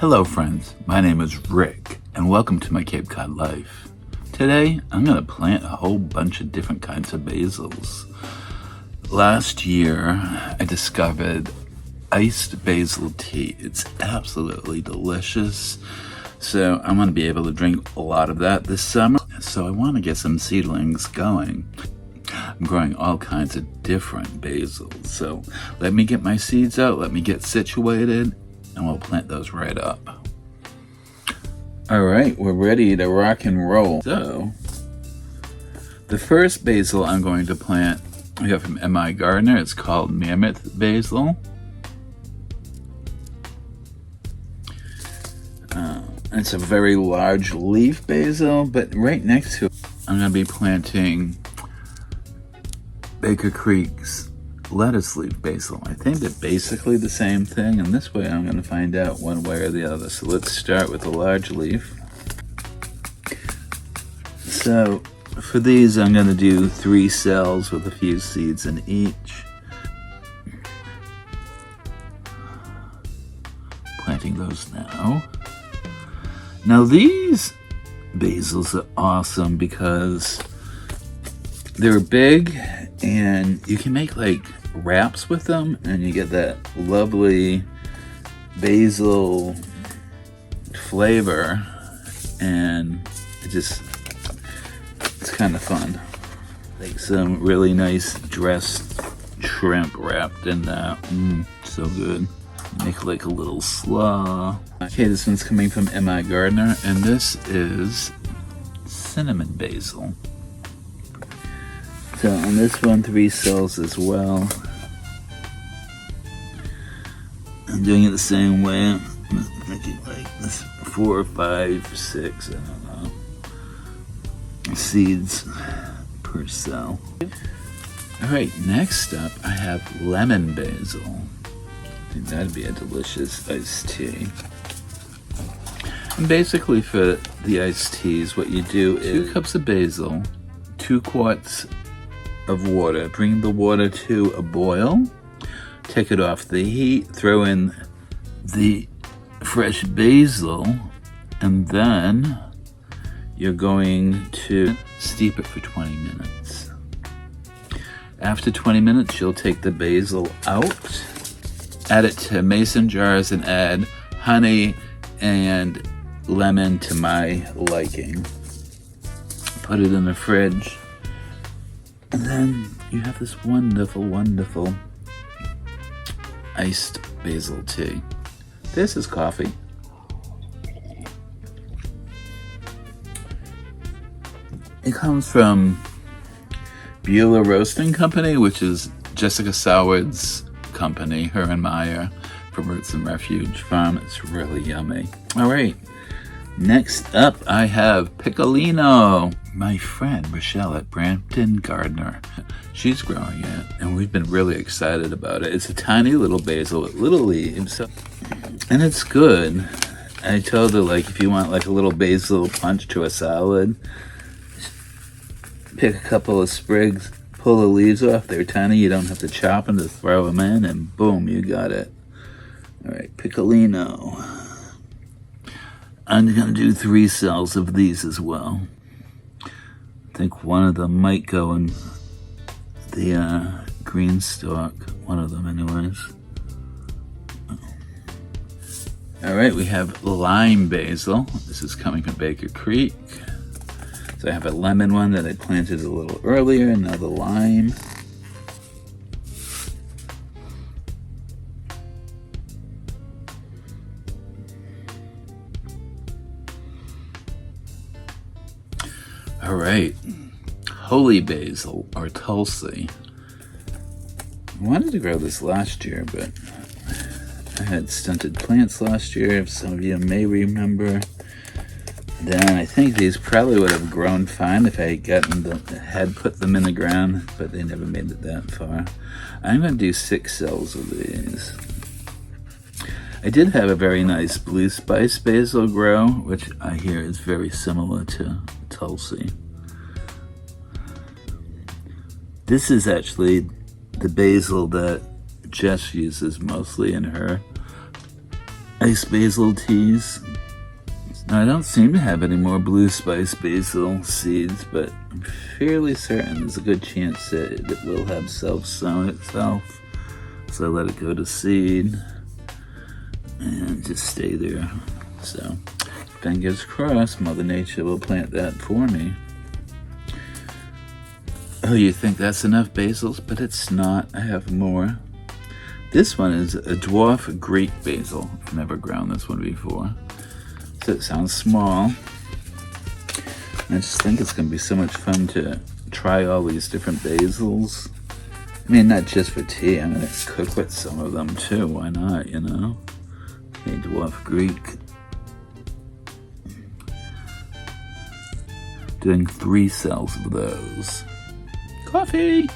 Hello friends, my name is Rick and welcome to my Cape Cod life. Today I'm going to plant a whole bunch of different kinds of basils. Last year I discovered iced basil tea. It's absolutely delicious. So I'm going to be able to drink a lot of that this summer. So I want to get some seedlings going. I'm growing all kinds of different basils. So let me get my seeds out, let me get situated, and we'll plant those right up. All right, we're ready to rock and roll. So the first basil I'm going to plant, I got from M.I. Gardner. It's called Mammoth Basil. It's a very large leaf basil, but right next to it, I'm going to be planting Baker Creek's lettuce leaf basil. I think they're basically the same thing, and this way I'm going to find out one way or the other. So let's start with the large leaf. So for these I'm going to do 3 cells with a few seeds in each. Planting those now. Now these basils are awesome because they're big and you can make like wraps with them and you get that lovely basil flavor, and it's kind of fun. Like some really nice dressed shrimp wrapped in that. So good. Make like a little slaw. Okay, this one's coming from M.I. Gardner, and this is cinnamon basil. So on this one, 3 cells as well. I'm doing it the same way. I'm making like this 4 or 5 or 6, I don't know, seeds per cell. All right, next up I have lemon basil. I think that'd be a delicious iced tea. And basically for the iced teas, what you do is 2 cups of basil, 2 quarts of water. Bring the water to a boil, take it off the heat, throw in the fresh basil, and then you're going to steep it for 20 minutes. After 20 minutes, you'll take the basil out, add it to mason jars, and add honey and lemon to my liking. Put it in the fridge, and then you have this wonderful, wonderful iced basil tea. This is coffee. It comes from Beulah Roasting Company, which is Jessica Soward's company, her and Maya from Roots and Refuge Farm. It's really yummy. All right, next up I have Piccolino. My friend Rochelle at Brampton Gardner, she's growing it and we've been really excited about it. It's a tiny little basil with little leaves and it's good. I told her, like, if you want like a little basil punch to a salad, pick a couple of sprigs, pull the leaves off. They're tiny, you don't have to chop them, just throw them in and boom, you got it. All right, Piccolino. I'm gonna do 3 cells of these as well. I think one of them might go in the green stalk. One of them anyways. All right, we have lime basil. This is coming from Baker Creek. So I have a lemon one that I planted a little earlier, and now the lime. All right, holy basil or Tulsi. I wanted to grow this last year, but I had stunted plants last year, if some of you may remember. Then I think these probably would have grown fine if I had put them in the ground, but they never made it that far. I'm going to do 6 cells of these. I did have a very nice blue spice basil grow, which I hear is very similar to Tulsi. This is actually the basil that Jess uses mostly in her ice basil teas. Now, I don't seem to have any more blue spice basil seeds, but I'm fairly certain there's a good chance that it will have self-sown itself. So I let it go to seed and just stay there. So fingers crossed, Mother Nature will plant that for me. Oh, you think that's enough basils? But it's not. I have more. This one is a dwarf Greek basil. I've never ground this one before. So it sounds small. I just think it's going to be so much fun to try all these different basils. I mean, not just for tea. I'm going to cook with some of them too. Why not, you know? Okay, dwarf Greek. Doing 3 cells of those. Coffee!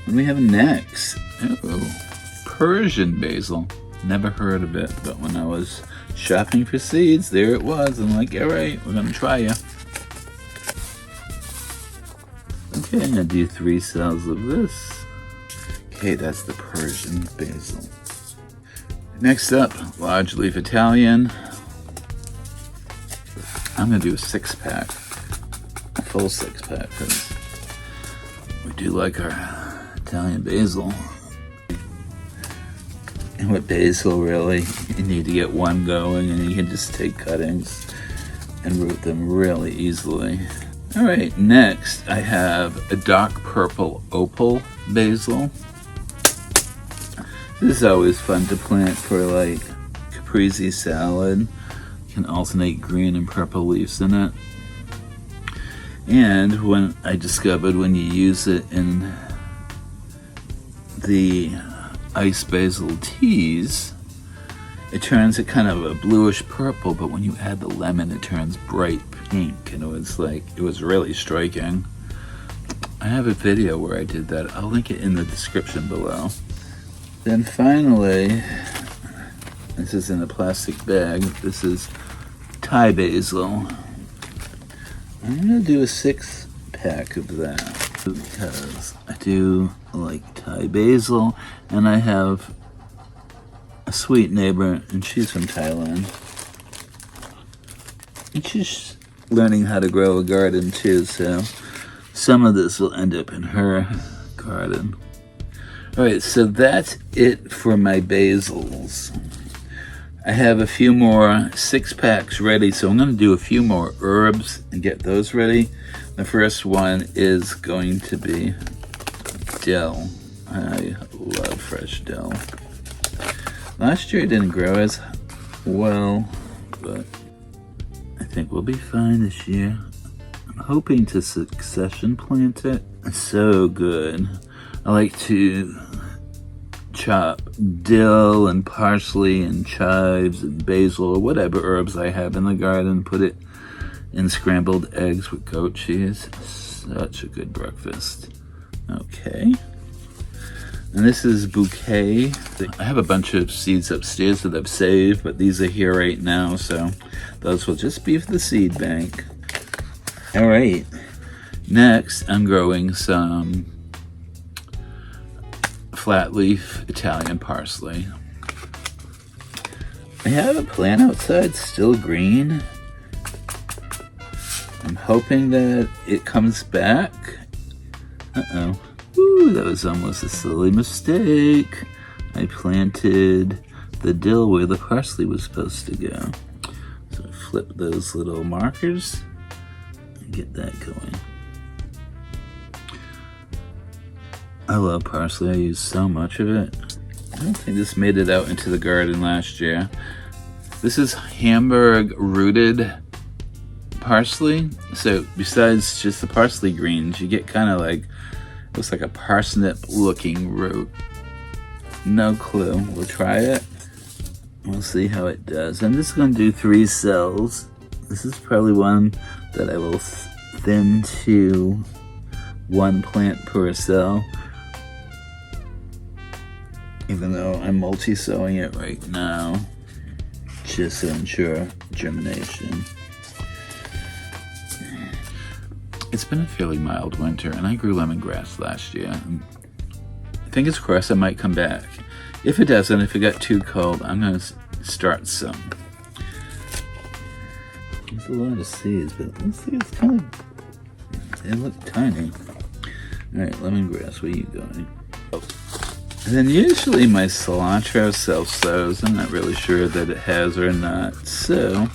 What do we have next? Oh, Persian basil. Never heard of it, but when I was shopping for seeds, there it was. I'm like, all right, we're gonna try ya. Okay, I'm gonna do 3 cells of this. Okay, that's the Persian basil. Next up, large leaf Italian. I'm gonna do a 6-pack, a full 6-pack, because we do like our Italian basil. And with basil, really, you need to get one going, and you can just take cuttings and root them really easily. All right, next I have a dark purple opal basil. This is always fun to plant for like caprese salad. You can alternate green and purple leaves in it. And when I discovered when you use it in the ice basil teas, it turns it kind of a bluish purple, but when you add the lemon, it turns bright pink, and it was really striking. I have a video where I did that. I'll link it in the description below. Then finally, this is in a plastic bag. This is Thai basil. I'm gonna do a 6-pack of that because I do like Thai basil, and I have a sweet neighbor, and she's from Thailand. And she's learning how to grow a garden too, so some of this will end up in her garden. Alright, so that's it for my basils. I have a few more 6-packs ready, so I'm going to do a few more herbs and get those ready. The first one is going to be dill. I love fresh dill. Last year it didn't grow as well, but I think we'll be fine this year. I'm hoping to succession plant it. It's so good. I like to chop dill and parsley and chives and basil or whatever herbs I have in the garden, put it in scrambled eggs with goat cheese. Such a good breakfast. Okay. And this is bouquet. I have a bunch of seeds upstairs that I've saved, but these are here right now, so those will just be for the seed bank. All right. Next, I'm growing some flat leaf Italian parsley. I have a plant outside, still green. I'm hoping that it comes back. Uh-oh. Ooh, that was almost a silly mistake. I planted the dill where the parsley was supposed to go. So flip those little markers and get that going. I love parsley. I use so much of it. I don't think this made it out into the garden last year. This is Hamburg rooted parsley. So besides just the parsley greens, you get kind of like, looks like a parsnip looking root. No clue. We'll try it. We'll see how it does. I'm just going to do 3 cells. This is probably one that I will thin to 1 plant per cell. Even though I'm multi-sowing it right now, just to ensure germination. It's been a fairly mild winter, and I grew lemongrass last year. Fingers crossed it might come back. If it doesn't, if it got too cold, I'm going to start some. There's a lot of seeds, but let's see, it's kind of, they look tiny. Alright, lemongrass, where are you going? Oh. And then usually my cilantro self-sows. I'm not really sure that it has or not. So,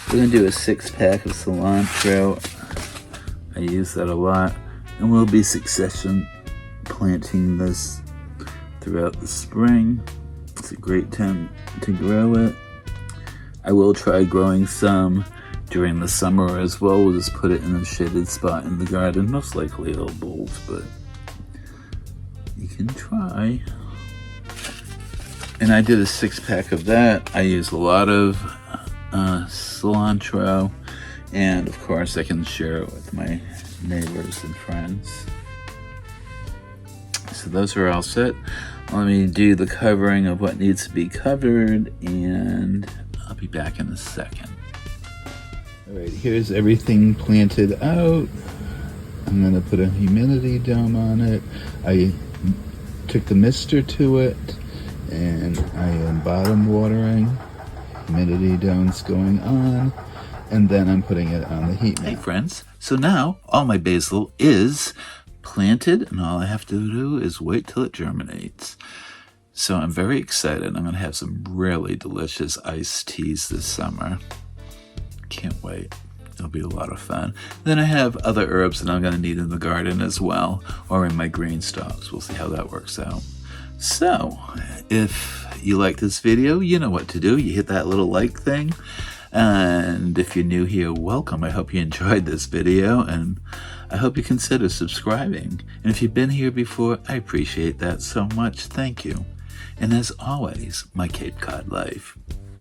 we're going to do a 6-pack of cilantro. I use that a lot. And we'll be succession planting this throughout the spring. It's a great time to grow it. I will try growing some during the summer as well. We'll just put it in a shaded spot in the garden. Most likely it'll bolt, but you can try. And I did a 6-pack of that. I use a lot of cilantro, and of course I can share it with my neighbors and friends. So those are all set. Let me do the covering of what needs to be covered, and I'll be back in a second. Alright, here's everything planted out. I'm going to put a humidity dome on it. I took the mister to it, and I am bottom watering. Humidity dome's going on, and then I'm putting it on the heat mat. Hey friends, so now all my basil is planted, and all I have to do is wait till it germinates. So I'm very excited. I'm going to have some really delicious iced teas this summer. Can't wait. It'll be a lot of fun. Then I have other herbs that I'm going to need in the garden as well, or in my green stalks. We'll see how that works out. So, if you like this video, you know what to do. You hit that little like thing. And if you're new here, welcome. I hope you enjoyed this video, and I hope you consider subscribing. And if you've been here before, I appreciate that so much. Thank you. And as always, my Cape Cod life.